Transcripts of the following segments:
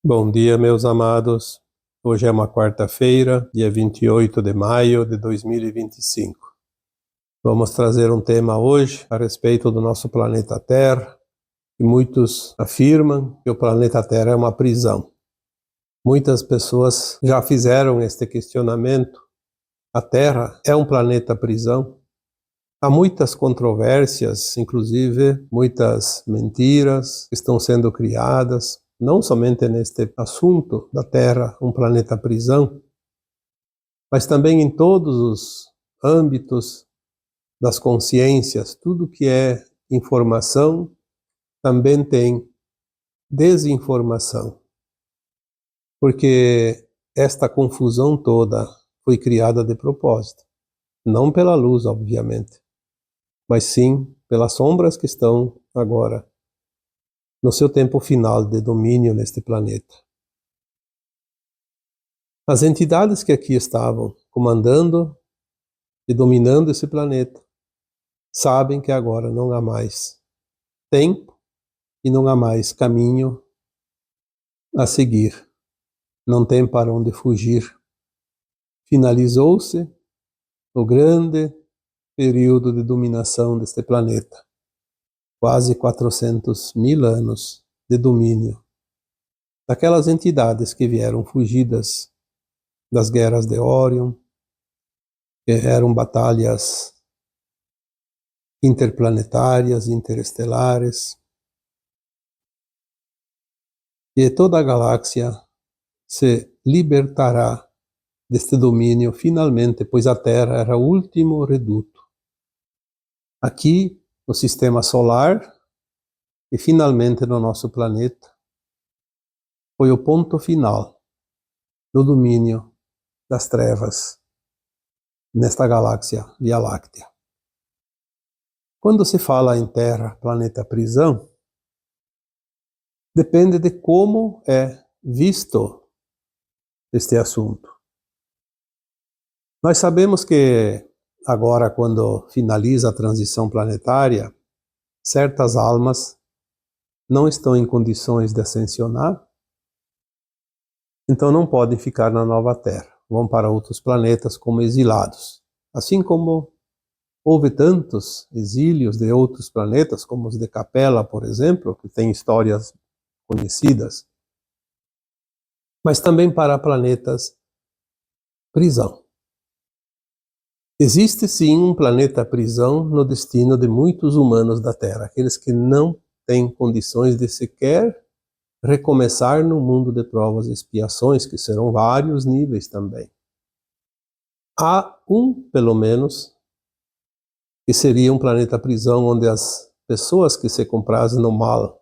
Bom dia, meus amados. Hoje é uma quarta-feira, dia 28 de maio de 2025. Vamos trazer um tema hoje a respeito do nosso planeta Terra, e muitos afirmam que o planeta Terra é uma prisão. Muitas pessoas já fizeram este questionamento. A Terra é um planeta prisão? Há muitas controvérsias, inclusive muitas mentiras que estão sendo criadas, não somente neste assunto da Terra, um planeta prisão, mas também em todos os âmbitos das consciências. Tudo que é informação também tem desinformação, porque esta confusão toda foi criada de propósito, não pela luz, obviamente, mas sim pelas sombras que estão agora no seu tempo final de domínio neste planeta. As entidades que aqui estavam comandando e dominando esse planeta sabem que agora não há mais tempo e não há mais caminho a seguir. Não tem para onde fugir. Finalizou-se o grande período de dominação deste planeta. Quase 400.000 anos de domínio daquelas entidades que vieram fugidas das guerras de Órion, que eram batalhas interplanetárias, interestelares, e toda a galáxia se libertará deste domínio finalmente, pois a Terra era o último reduto. Aqui, no sistema solar, e finalmente no nosso planeta, foi o ponto final do domínio das trevas nesta galáxia Via Láctea. Quando se fala em Terra, planeta prisão, depende de como é visto este assunto. Nós sabemos que agora, quando finaliza a transição planetária, certas almas não estão em condições de ascensionar, então não podem ficar na nova Terra, vão para outros planetas como exilados. Assim como houve tantos exílios de outros planetas, como os de Capella, por exemplo, que têm histórias conhecidas, mas também para planetas prisão. Existe sim um planeta prisão no destino de muitos humanos da Terra, aqueles que não têm condições de sequer recomeçar no mundo de provas e expiações, que serão vários níveis também. Há um, pelo menos, que seria um planeta prisão onde as pessoas que se comprazem no mal,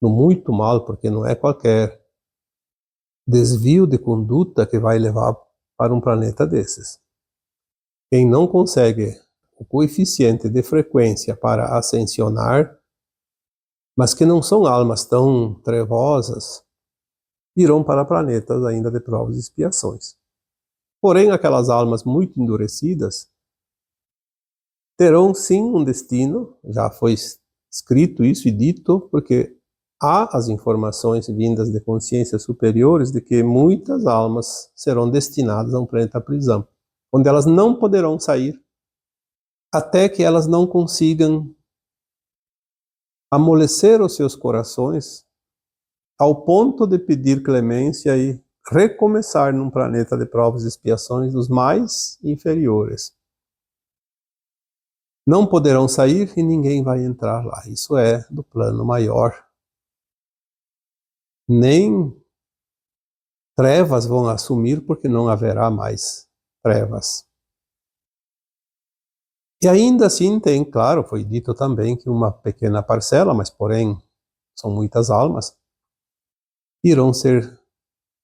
no muito mal, porque não é qualquer desvio de conduta que vai levar para um planeta desses. Quem não consegue o coeficiente de frequência para ascensionar, mas que não são almas tão trevosas, irão para planetas ainda de provas e expiações. Porém, aquelas almas muito endurecidas terão sim um destino, já foi escrito isso e dito, porque há as informações vindas de consciências superiores de que muitas almas serão destinadas a um planeta prisão, onde elas não poderão sair até que elas não consigam amolecer os seus corações ao ponto de pedir clemência e recomeçar num planeta de provas e expiações dos mais inferiores. Não poderão sair e ninguém vai entrar lá. Isso é do plano maior. Nem trevas vão assumir, porque não haverá mais trevas. E ainda assim tem, claro, foi dito também que uma pequena parcela, mas porém são muitas almas, irão ser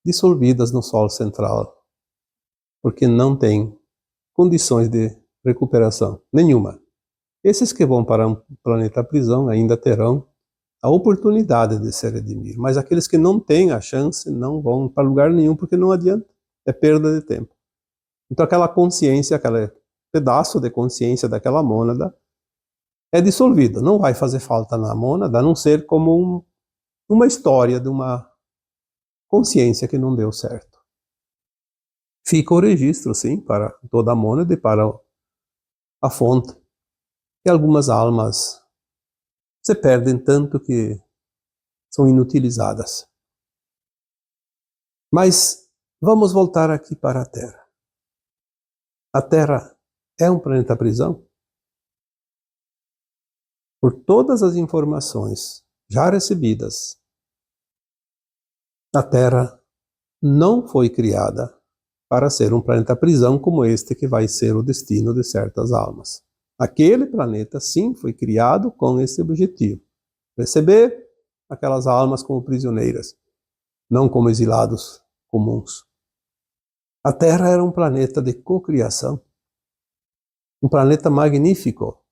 dissolvidas no Sol central, porque não tem condições de recuperação nenhuma. Esses que vão para um planeta prisão ainda terão a oportunidade de se redimir, mas aqueles que não têm a chance não vão para lugar nenhum, porque não adianta, é perda de tempo. Então aquela consciência, aquele pedaço de consciência daquela mônada é dissolvido, não vai fazer falta na mônada, a não ser como uma história de uma consciência que não deu certo. Fica o registro, sim, para toda a mônada e para a fonte. E algumas almas se perdem tanto que são inutilizadas. Mas vamos voltar aqui para a Terra. A Terra é um planeta prisão? Por todas as informações já recebidas, a Terra não foi criada para ser um planeta prisão como este que vai ser o destino de certas almas. Aquele planeta, sim, foi criado com esse objetivo: receber aquelas almas como prisioneiras, não como exilados comuns. A Terra era um planeta de cocriação, um planeta magnífico,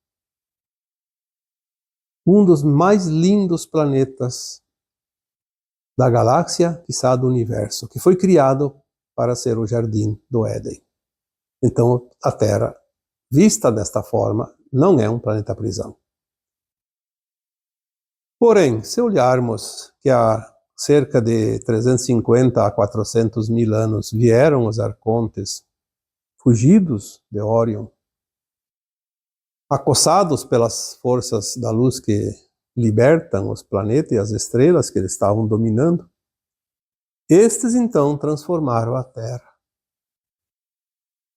um dos mais lindos planetas da galáxia, quiçá do universo, que foi criado para ser o jardim do Éden. Então, a Terra, vista desta forma, não é um planeta prisão. Porém, se olharmos que há cerca de 350 a 400 mil anos vieram os arcontes, fugidos de Órion, acossados pelas forças da luz que libertam os planetas e as estrelas que eles estavam dominando, estes então transformaram a Terra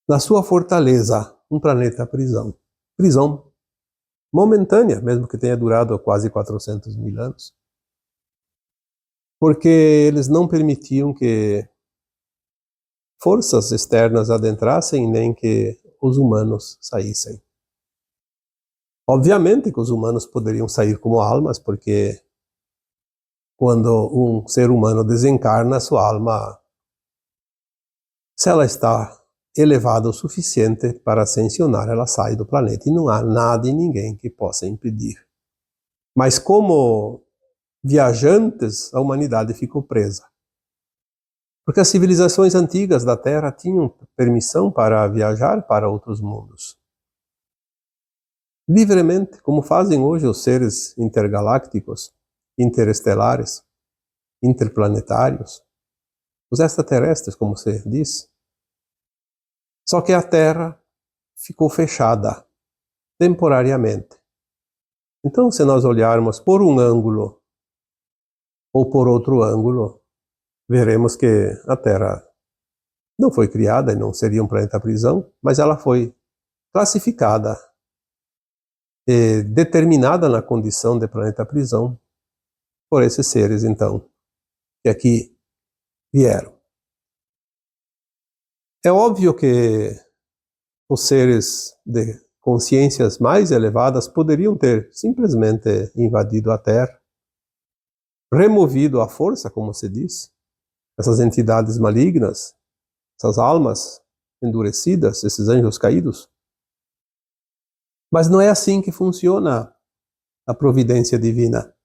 na sua fortaleza, um planeta prisão. Prisão momentânea, mesmo que tenha durado quase 400 mil anos. Porque eles não permitiam que forças externas adentrassem, nem que os humanos saíssem. Obviamente que os humanos poderiam sair como almas, porque quando um ser humano desencarna, sua alma, se ela está elevada o suficiente para ascensionar, ela sai do planeta, e não há nada e ninguém que possa impedir. Mas como viajantes, a humanidade ficou presa. Porque as civilizações antigas da Terra tinham permissão para viajar para outros mundos. Livremente, como fazem hoje os seres intergalácticos, interestelares, interplanetários, os extraterrestres, como se diz. Só que a Terra ficou fechada, temporariamente. Então, se nós olharmos por um ângulo ou por outro ângulo, veremos que a Terra não foi criada e não seria um planeta prisão, mas ela foi classificada e determinada na condição de planeta prisão por esses seres, então, que aqui vieram. É óbvio que os seres de consciências mais elevadas poderiam ter simplesmente invadido a Terra, removido à força, como se diz, essas entidades malignas, essas almas endurecidas, esses anjos caídos. Mas não é assim que funciona a providência divina.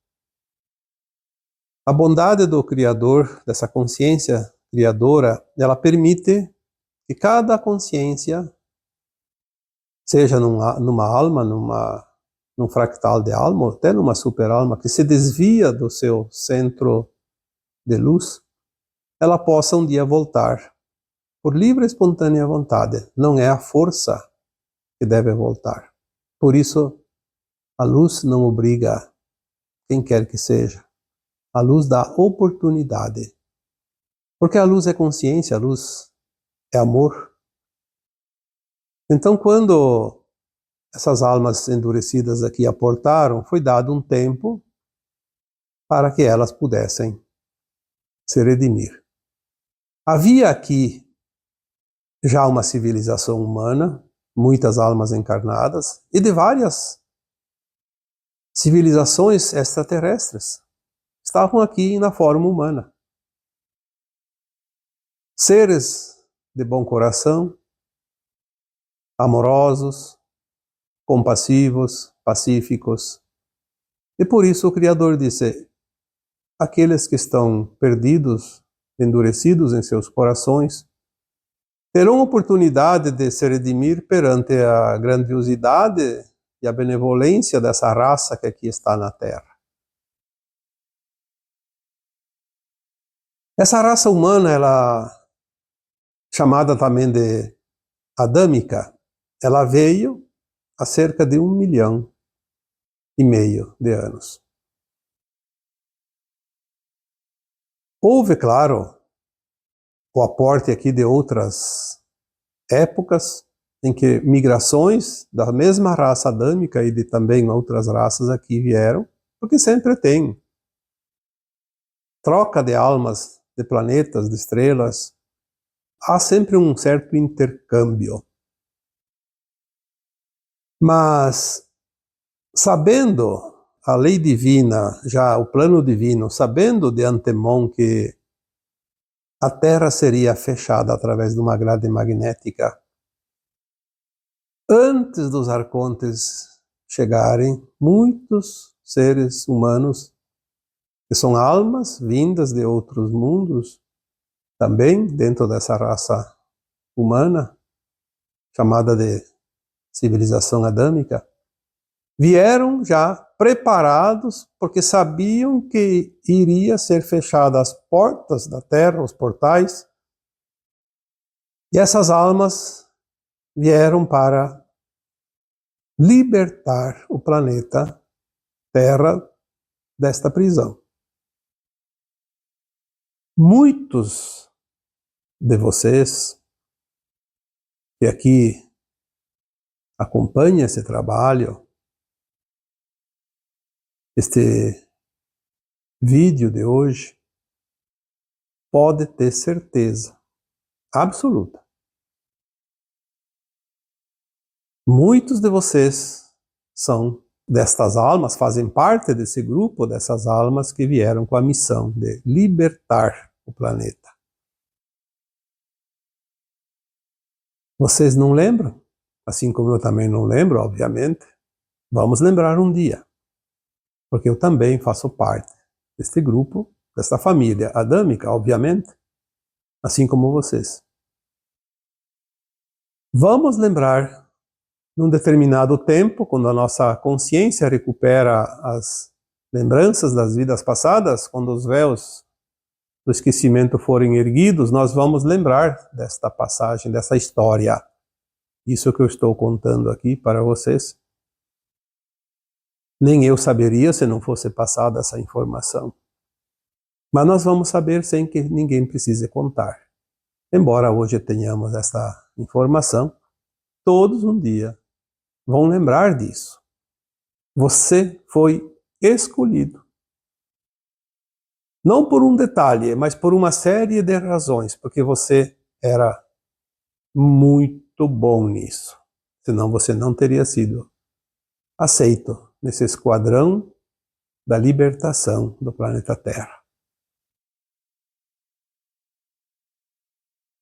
A bondade do Criador, dessa consciência criadora, ela permite que cada consciência, seja numa alma, num fractal de alma, ou até numa super-alma, que se desvia do seu centro de luz, ela possa um dia voltar, por livre e espontânea vontade. Não é a força que deve voltar. Por isso, a luz não obriga quem quer que seja. A luz dá oportunidade. Porque a luz é consciência, a luz é amor. Então, quando essas almas endurecidas aqui aportaram, foi dado um tempo para que elas pudessem se redimir. Havia aqui já uma civilização humana, muitas almas encarnadas, e de várias civilizações extraterrestres estavam aqui na forma humana. Seres de bom coração, amorosos, compassivos, pacíficos. E por isso o Criador disse: aqueles que estão perdidos, endurecidos em seus corações, terão oportunidade de se redimir perante a grandiosidade e a benevolência dessa raça que aqui está na Terra. Essa raça humana, ela chamada também de adâmica, ela veio há cerca de 1,5 milhão de anos. Houve, claro, o aporte aqui de outras épocas em que migrações da mesma raça adâmica e de também outras raças aqui vieram, porque sempre tem troca de almas, de planetas, de estrelas, há sempre um certo intercâmbio. Mas, sabendo a lei divina, já o plano divino, sabendo de antemão que a Terra seria fechada através de uma grade magnética, antes dos arcontes chegarem, muitos seres humanos, que são almas vindas de outros mundos, também dentro dessa raça humana, chamada de civilização adâmica, vieram já preparados, porque sabiam que iria ser fechadas as portas da Terra, os portais, e essas almas vieram para libertar o planeta Terra desta prisão. Muitos de vocês que aqui acompanham esse trabalho, este vídeo de hoje, pode ter certeza absoluta. Muitos de vocês são destas almas, fazem parte desse grupo dessas almas que vieram com a missão de libertar o planeta. Vocês não lembram? Assim como eu também não lembro, obviamente. Vamos lembrar um dia. Porque eu também faço parte deste grupo, desta família adâmica, obviamente, assim como vocês. Vamos lembrar, num determinado tempo, quando a nossa consciência recupera as lembranças das vidas passadas, quando os véus do esquecimento forem erguidos, nós vamos lembrar desta passagem, dessa história. Isso que eu estou contando aqui para vocês. Nem eu saberia se não fosse passada essa informação. Mas nós vamos saber sem que ninguém precise contar. Embora hoje tenhamos essa informação, todos um dia vão lembrar disso. Você foi escolhido. Não por um detalhe, mas por uma série de razões, porque você era muito bom nisso. Senão você não teria sido aceito nesse esquadrão da libertação do planeta Terra.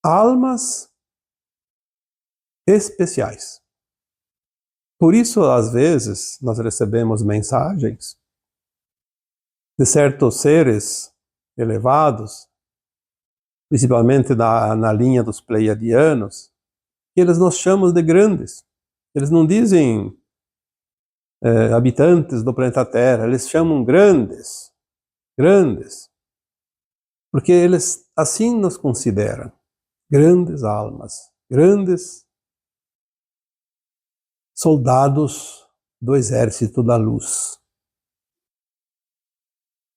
Almas especiais. Por isso, às vezes, nós recebemos mensagens de certos seres elevados, principalmente na linha dos pleiadianos, que eles nos chamam de grandes. Eles não dizem habitantes do planeta Terra, eles chamam grandes, grandes, porque eles assim nos consideram, grandes almas, grandes soldados do exército da luz.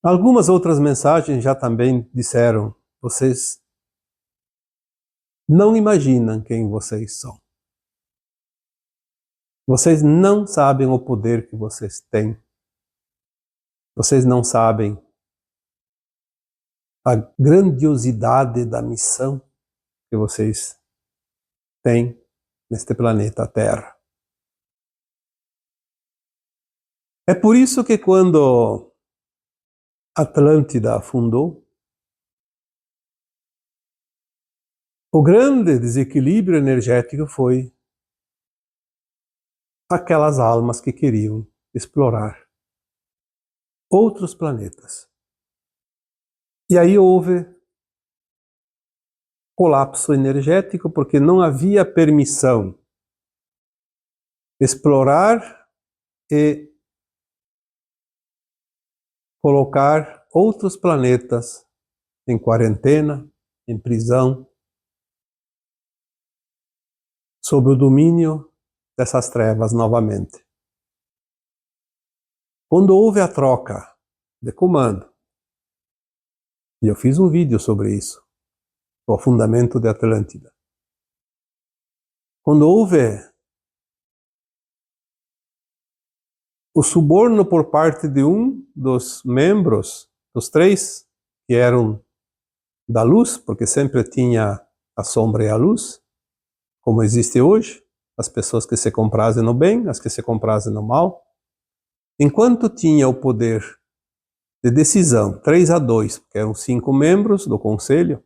Algumas outras mensagens já também disseram, vocês não imaginam quem vocês são. Vocês não sabem o poder que vocês têm. Vocês não sabem a grandiosidade da missão que vocês têm neste planeta Terra. É por isso que quando Atlântida afundou, o grande desequilíbrio energético foi aquelas almas que queriam explorar outros planetas. E aí houve colapso energético porque não havia permissão explorar e colocar outros planetas em quarentena, em prisão, sob o domínio dessas trevas novamente. Quando houve a troca de comando, e eu fiz um vídeo sobre isso, o afundamento de Atlântida. Quando houve o suborno por parte de um dos membros, dos 3, que eram da luz, porque sempre tinha a sombra e a luz, como existe hoje, as pessoas que se comprazem no bem, as que se comprazem no mal. Enquanto tinha o poder de decisão, 3-2, porque eram 5 membros do conselho,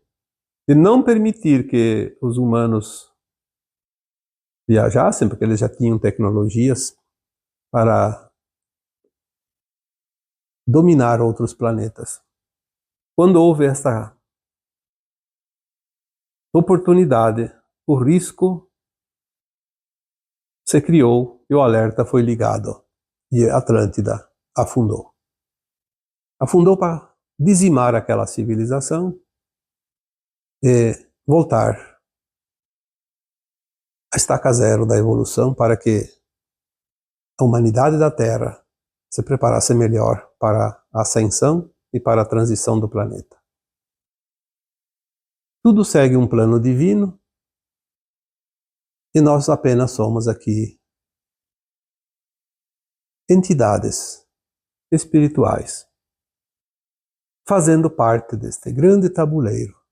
de não permitir que os humanos viajassem, porque eles já tinham tecnologias para dominar outros planetas. Quando houve essa oportunidade, o risco se criou e o alerta foi ligado e Atlântida afundou. Afundou para dizimar aquela civilização e voltar à estaca zero da evolução para que a humanidade da Terra se preparasse melhor para a ascensão e para a transição do planeta. Tudo segue um plano divino e nós apenas somos aqui entidades espirituais fazendo parte deste grande tabuleiro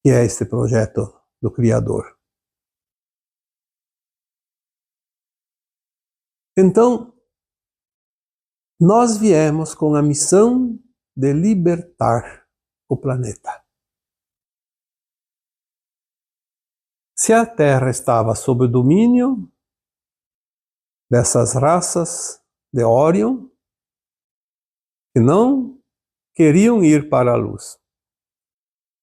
que é este projeto do Criador. Então, nós viemos com a missão de libertar o planeta. Se a Terra estava sob o domínio dessas raças de Orion, que não queriam ir para a luz,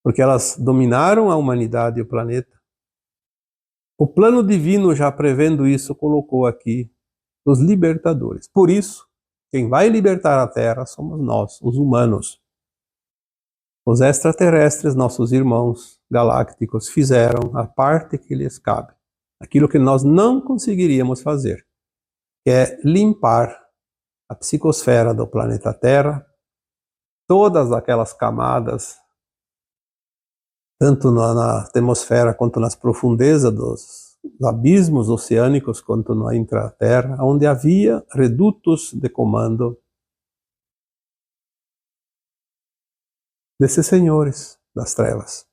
porque elas dominaram a humanidade e o planeta, o plano divino, já prevendo isso, colocou aqui os libertadores. Por isso, quem vai libertar a Terra somos nós, os humanos. Os extraterrestres, nossos irmãos galácticos, fizeram a parte que lhes cabe. Aquilo que nós não conseguiríamos fazer, que é limpar a psicosfera do planeta Terra, todas aquelas camadas, tanto na atmosfera quanto nas profundezas dos abismos oceânicos, quanto na intraterra, onde havia redutos de comando desses senhores das trevas.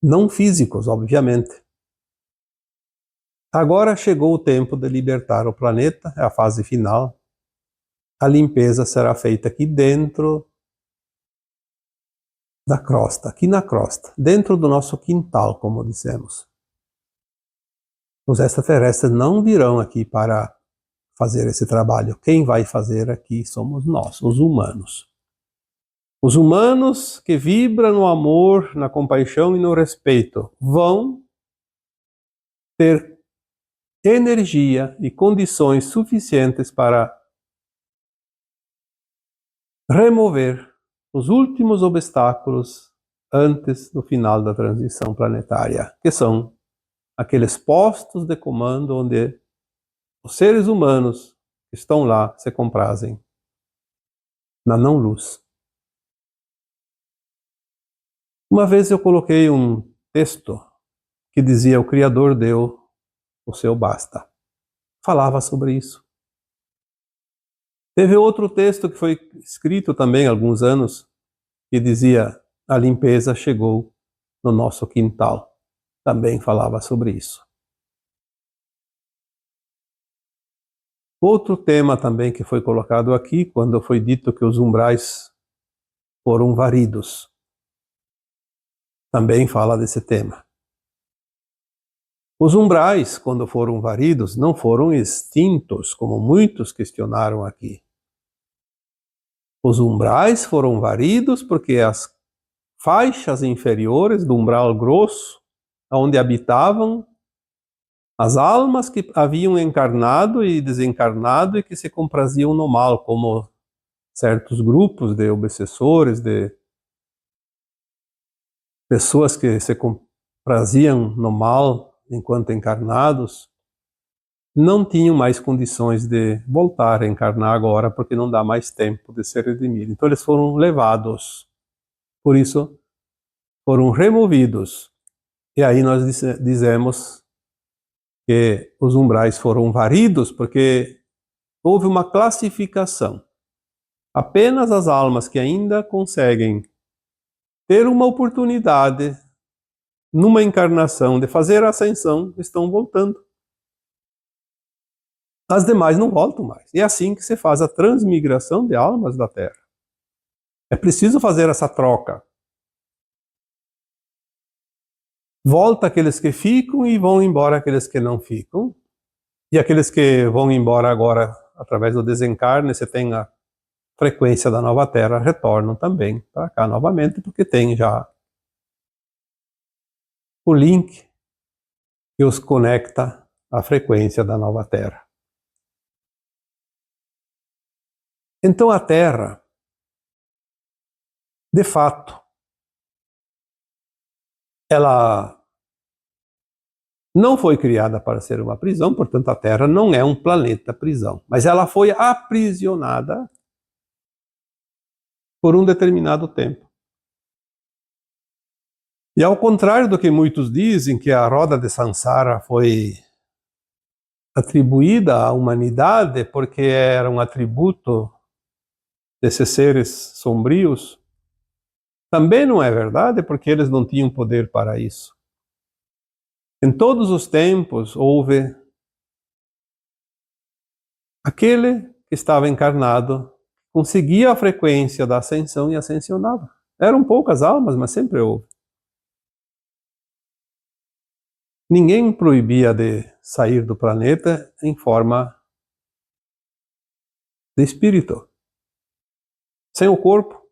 Não físicos, obviamente. Agora chegou o tempo de libertar o planeta, é a fase final. A limpeza será feita aqui dentro da crosta, aqui na crosta, dentro do nosso quintal, como dissemos. Os extraterrestres não virão aqui para fazer esse trabalho. Quem vai fazer aqui somos nós, os humanos. Os humanos que vibram no amor, na compaixão e no respeito vão ter energia e condições suficientes para remover os últimos obstáculos antes do final da transição planetária, que são aqueles postos de comando onde os seres humanos que estão lá se comprazem na não-luz. Uma vez eu coloquei um texto que dizia: o Criador deu o seu basta. Falava sobre isso. Teve outro texto que foi escrito também há alguns anos, que dizia: a limpeza chegou no nosso quintal. Também falava sobre isso. Outro tema também que foi colocado aqui, quando foi dito que os umbrais foram varidos. Também fala desse tema. Os umbrais, quando foram varidos, não foram extintos, como muitos questionaram aqui. Os umbrais foram varidos porque as faixas inferiores do umbral grosso, onde habitavam as almas que haviam encarnado e desencarnado e que se compraziam no mal, como certos grupos de obsessores, de pessoas que se compraziam no mal enquanto encarnados, não tinham mais condições de voltar a encarnar agora, porque não dá mais tempo de ser redimido. Então eles foram levados, por isso foram removidos. E aí nós dizemos que os umbrais foram varidos, porque houve uma classificação. Apenas as almas que ainda conseguem ter uma oportunidade numa encarnação de fazer a ascensão estão voltando. As demais não voltam mais. E é assim que se faz a transmigração de almas da Terra. É preciso fazer essa troca. Volta aqueles que ficam e vão embora aqueles que não ficam. E aqueles que vão embora agora, através do desencarne, você tem a frequência da nova Terra, retornam também para cá novamente, porque tem já o link que os conecta à frequência da nova Terra. Então a Terra, de fato, ela não foi criada para ser uma prisão, portanto a Terra não é um planeta prisão, mas ela foi aprisionada por um determinado tempo. E ao contrário do que muitos dizem, que a roda de Sansara foi atribuída à humanidade porque era um atributo desses seres sombrios, também não é verdade, porque eles não tinham poder para isso. Em todos os tempos houve aquele que estava encarnado, conseguia a frequência da ascensão e ascensionava. Eram poucas almas, mas sempre houve. Ninguém proibia de sair do planeta em forma de espírito, sem o corpo.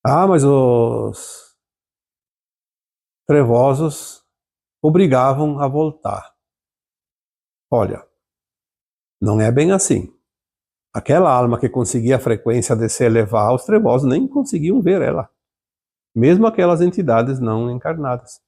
Ah, mas os trevosos obrigavam a voltar. Olha, não é bem assim. Aquela alma que conseguia a frequência de se elevar, os trevosos nem conseguiam ver ela. Mesmo aquelas entidades não encarnadas.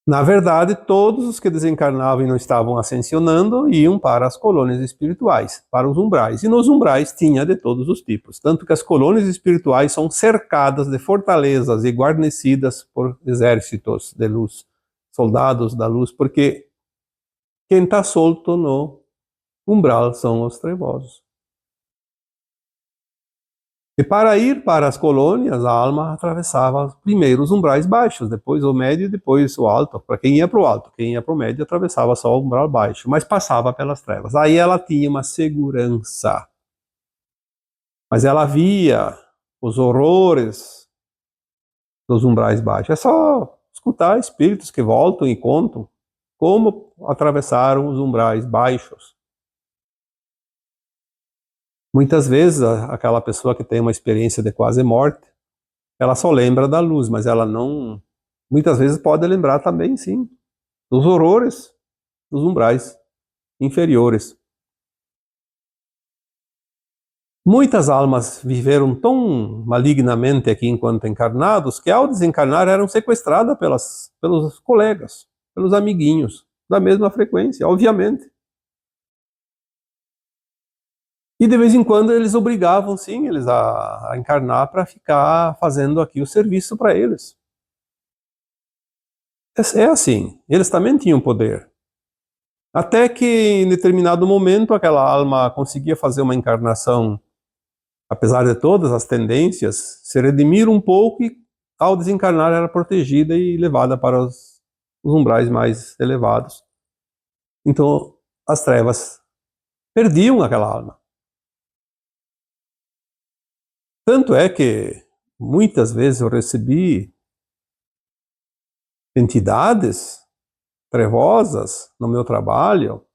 Na verdade, todos os que desencarnavam e não estavam ascensionando iam para as colônias espirituais, para os umbrais. E nos umbrais tinha de todos os tipos. Tanto que as colônias espirituais são cercadas de fortalezas e guarnecidas por exércitos de luz, soldados da luz, porque quem está solto no umbral são os trevosos. E para ir para as colônias, a alma atravessava primeiro os umbrais baixos, depois o médio e depois o alto. Para quem ia para o alto, quem ia para o médio atravessava só o umbral baixo, mas passava pelas trevas. Aí ela tinha uma segurança. Mas ela via os horrores dos umbrais baixos. É só escutar espíritos que voltam e contam como atravessaram os umbrais baixos. Muitas vezes, aquela pessoa que tem uma experiência de quase morte, ela só lembra da luz, mas ela não... Muitas vezes pode lembrar também, sim, dos horrores dos umbrais inferiores. Muitas almas viveram tão malignamente aqui enquanto encarnados, que ao desencarnar eram sequestradas pelos colegas, pelos amiguinhos, da mesma frequência, obviamente. E de vez em quando eles obrigavam, sim, eles a encarnar para ficar fazendo aqui o serviço para eles. É assim, eles também tinham poder. Até que em determinado momento aquela alma conseguia fazer uma encarnação, apesar de todas as tendências, se redimir um pouco e ao desencarnar era protegida e levada para os umbrais mais elevados. Então as trevas perdiam aquela alma. Tanto é que muitas vezes eu recebi entidades trevosas no meu trabalho,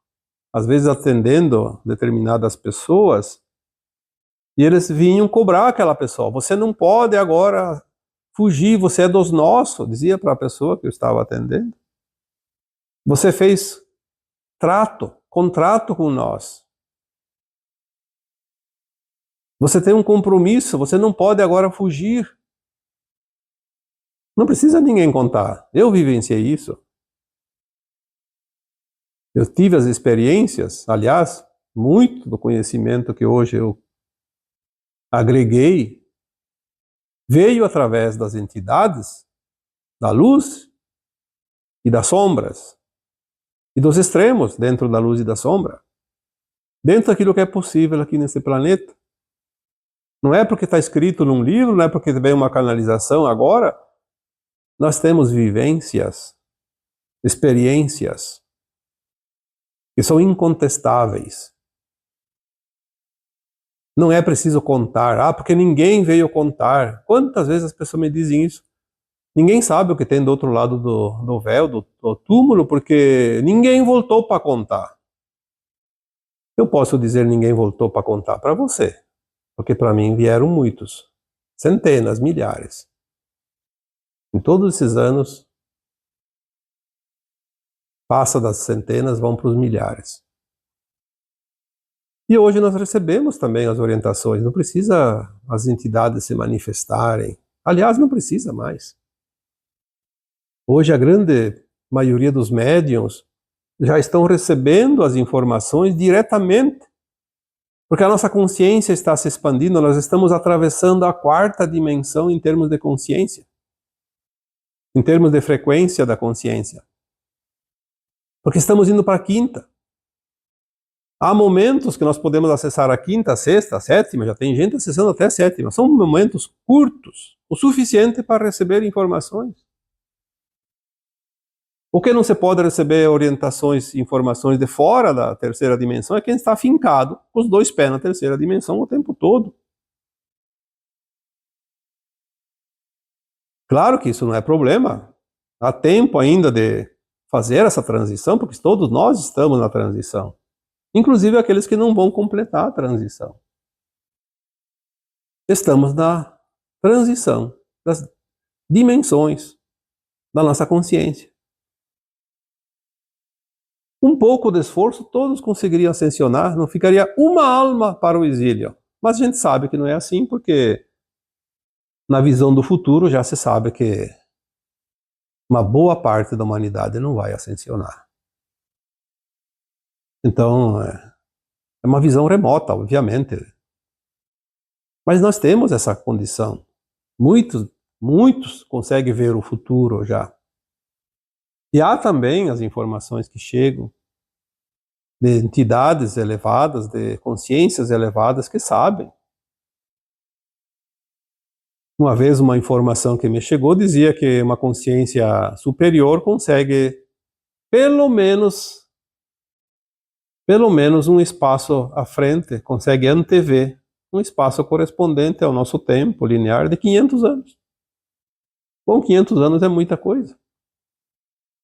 às vezes atendendo determinadas pessoas, e eles vinham cobrar aquela pessoa. Você não pode agora fugir, você é dos nossos, dizia para a pessoa que eu estava atendendo. Você fez contrato com nós. Você tem um compromisso, você não pode agora fugir. Não precisa ninguém contar. Eu vivenciei isso. Eu tive as experiências, aliás, muito do conhecimento que hoje eu agreguei veio através das entidades, da luz e das sombras, e dos extremos dentro da luz e da sombra, dentro daquilo que é possível aqui nesse planeta. Não é porque está escrito num livro, não é porque vem uma canalização agora. Nós temos vivências, experiências que são incontestáveis. Não é preciso contar, porque ninguém veio contar. Quantas vezes as pessoas me dizem isso? Ninguém sabe o que tem do outro lado do véu, do túmulo, porque ninguém voltou para contar. Eu posso dizer ninguém voltou para contar para você, porque para mim vieram muitos, centenas, milhares. Em todos esses anos, passa das centenas, vão para os milhares. E hoje nós recebemos também as orientações, não precisa as entidades se manifestarem. Aliás, não precisa mais. Hoje a grande maioria dos médiuns já estão recebendo as informações diretamente, porque a nossa consciência está se expandindo, nós estamos atravessando a quarta dimensão em termos de consciência, em termos de frequência da consciência, porque estamos indo para a quinta. Há momentos que nós podemos acessar a quinta, a sexta, a sétima, já tem gente acessando até a sétima. São momentos curtos, o suficiente para receber informações. O que não se pode receber orientações, informações de fora da terceira dimensão é quem está afincado com os dois pés na terceira dimensão o tempo todo. Claro que isso não é problema. Há tempo ainda de fazer essa transição, porque todos nós estamos na transição. Inclusive aqueles que não vão completar a transição. Estamos na transição das dimensões da nossa consciência. Um pouco de esforço, todos conseguiriam ascensionar, não ficaria uma alma para o exílio. Mas a gente sabe que não é assim, porque na visão do futuro já se sabe que uma boa parte da humanidade não vai ascensionar. Então, é uma visão remota, obviamente. Mas nós temos essa condição. Muitos conseguem ver o futuro já. E há também as informações que chegam de entidades elevadas, de consciências elevadas que sabem. Uma vez uma informação que me chegou dizia que uma consciência superior consegue pelo menos um espaço à frente, consegue antever um espaço correspondente ao nosso tempo linear de 500 anos. Bom, 500 anos é muita coisa.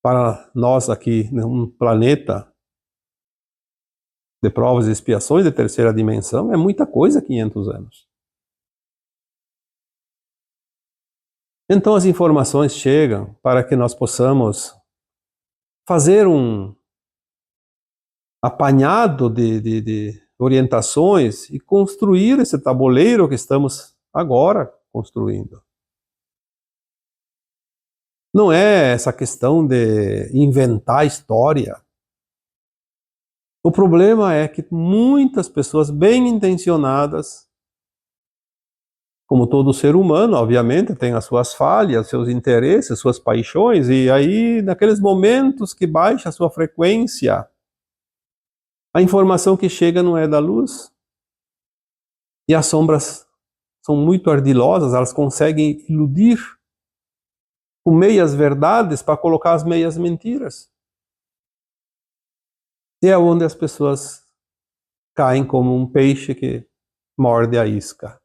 Para nós aqui, num planeta de provas e expiações de terceira dimensão, é muita coisa 500 anos. Então as informações chegam para que nós possamos fazer um apanhado de orientações e construir esse tabuleiro que estamos agora construindo. Não é essa questão de inventar história. O problema é que muitas pessoas bem intencionadas, como todo ser humano, obviamente, tem as suas falhas, seus interesses, suas paixões, e aí, naqueles momentos que baixa a sua frequência, a informação que chega não é da luz. E as sombras são muito ardilosas, elas conseguem iludir com meias verdades para colocar as meias mentiras. E é onde as pessoas caem como um peixe que morde a isca.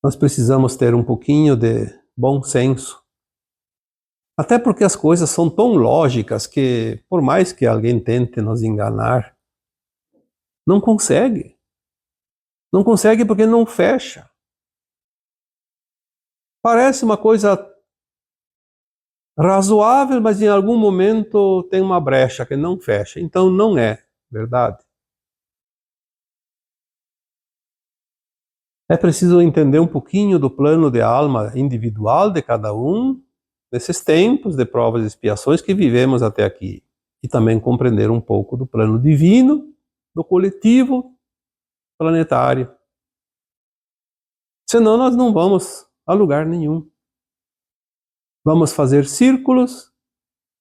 Nós precisamos ter um pouquinho de bom senso. Até porque as coisas são tão lógicas que, por mais que alguém tente nos enganar, não consegue. Não consegue porque não fecha. Parece uma coisa razoável, mas em algum momento tem uma brecha que não fecha. Então não é verdade. É preciso entender um pouquinho do plano de alma individual de cada um, nesses tempos de provas e expiações que vivemos até aqui. E também compreender um pouco do plano divino, do coletivo planetário. Senão nós não vamos a lugar nenhum. Vamos fazer círculos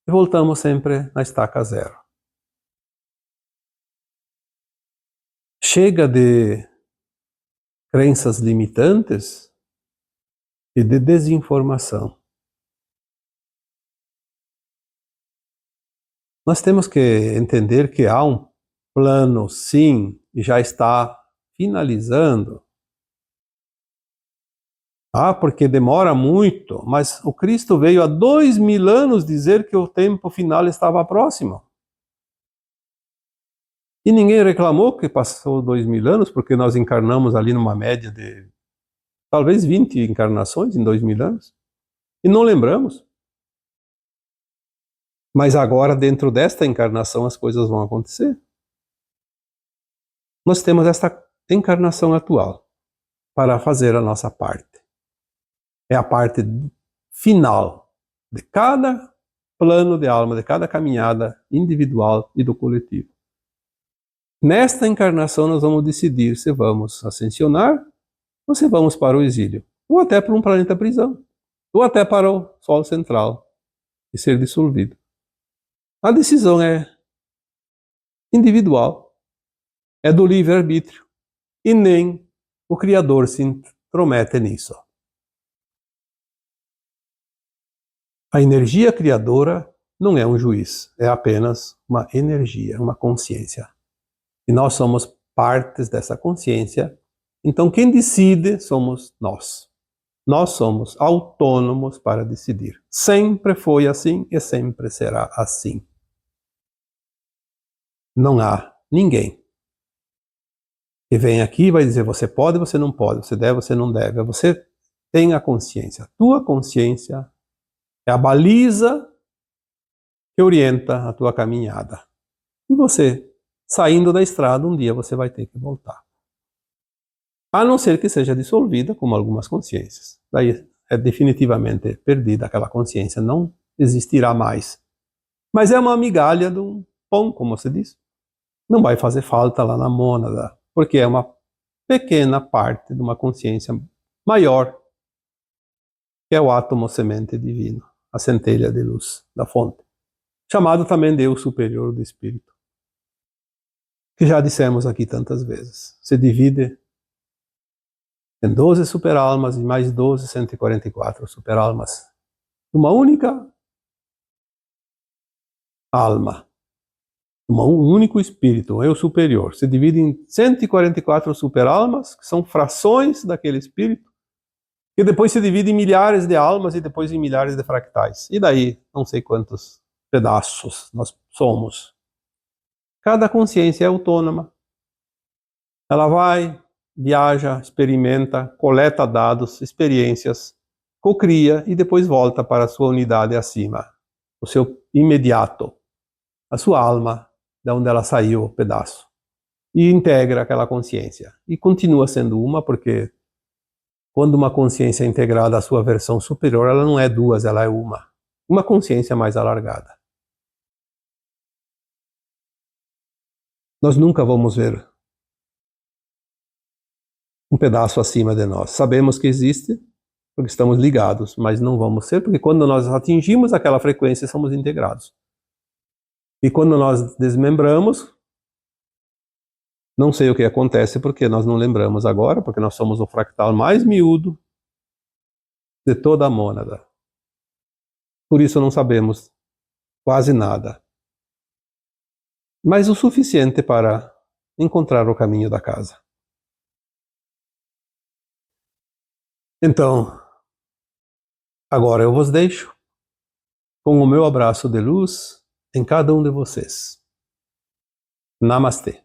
e voltamos sempre na estaca zero. Chega de crenças limitantes e de desinformação. Nós temos que entender que há um plano, sim, e já está finalizando. Porque demora muito, mas o Cristo veio há 2000 anos dizer que o tempo final estava próximo. E ninguém reclamou que passou 2000 anos, porque nós encarnamos ali numa média de talvez 20 encarnações em 2000 anos. E não lembramos. Mas agora, dentro desta encarnação, as coisas vão acontecer. Nós temos esta encarnação atual para fazer a nossa parte. É a parte final de cada plano de alma, de cada caminhada individual e do coletivo. Nesta encarnação nós vamos decidir se vamos ascensionar ou se vamos para o exílio, ou até para um planeta prisão, ou até para o Sol central e ser dissolvido. A decisão é individual, é do livre-arbítrio, e nem o Criador se intromete nisso. A energia criadora não é um juiz, é apenas uma energia, uma consciência. E nós somos partes dessa consciência, então quem decide somos nós. Nós somos autônomos para decidir. Sempre foi assim e sempre será assim. Não há ninguém que vem aqui e vai dizer você pode, você não pode, você deve, você não deve. Você tem a consciência. A tua consciência é a baliza que orienta a tua caminhada. E você, saindo da estrada, um dia você vai ter que voltar. A não ser que seja dissolvida, como algumas consciências. Daí é definitivamente perdida aquela consciência, não existirá mais. Mas é uma migalha de um pão, como se diz. Não vai fazer falta lá na mônada, porque é uma pequena parte de uma consciência maior, que é o átomo semente divino, a centelha de luz da fonte, chamado também de eu superior do espírito, que já dissemos aqui tantas vezes. Se divide em 12 superalmas e mais 12, 144 superalmas, uma única alma, um único espírito, um eu superior. Se divide em 144 superalmas, que são frações daquele espírito, que depois se divide em milhares de almas e depois em milhares de fractais. E daí, não sei quantos pedaços nós somos. Cada consciência é autônoma. Ela vai, viaja, experimenta, coleta dados, experiências, cocria e depois volta para a sua unidade acima, o seu imediato, a sua alma, de onde ela saiu o pedaço, e integra aquela consciência. E continua sendo uma, porque quando uma consciência é integrada à sua versão superior, ela não é duas, ela é uma consciência mais alargada. Nós nunca vamos ver um pedaço acima de nós. Sabemos que existe, porque estamos ligados, mas não vamos ser, porque quando nós atingimos aquela frequência, somos integrados. E quando nós desmembramos, não sei o que acontece, porque nós não lembramos agora, porque nós somos o fractal mais miúdo de toda a mônada. Por isso não sabemos quase nada. Mas o suficiente para encontrar o caminho da casa. Então, agora eu vos deixo com o meu abraço de luz em cada um de vocês. Namastê.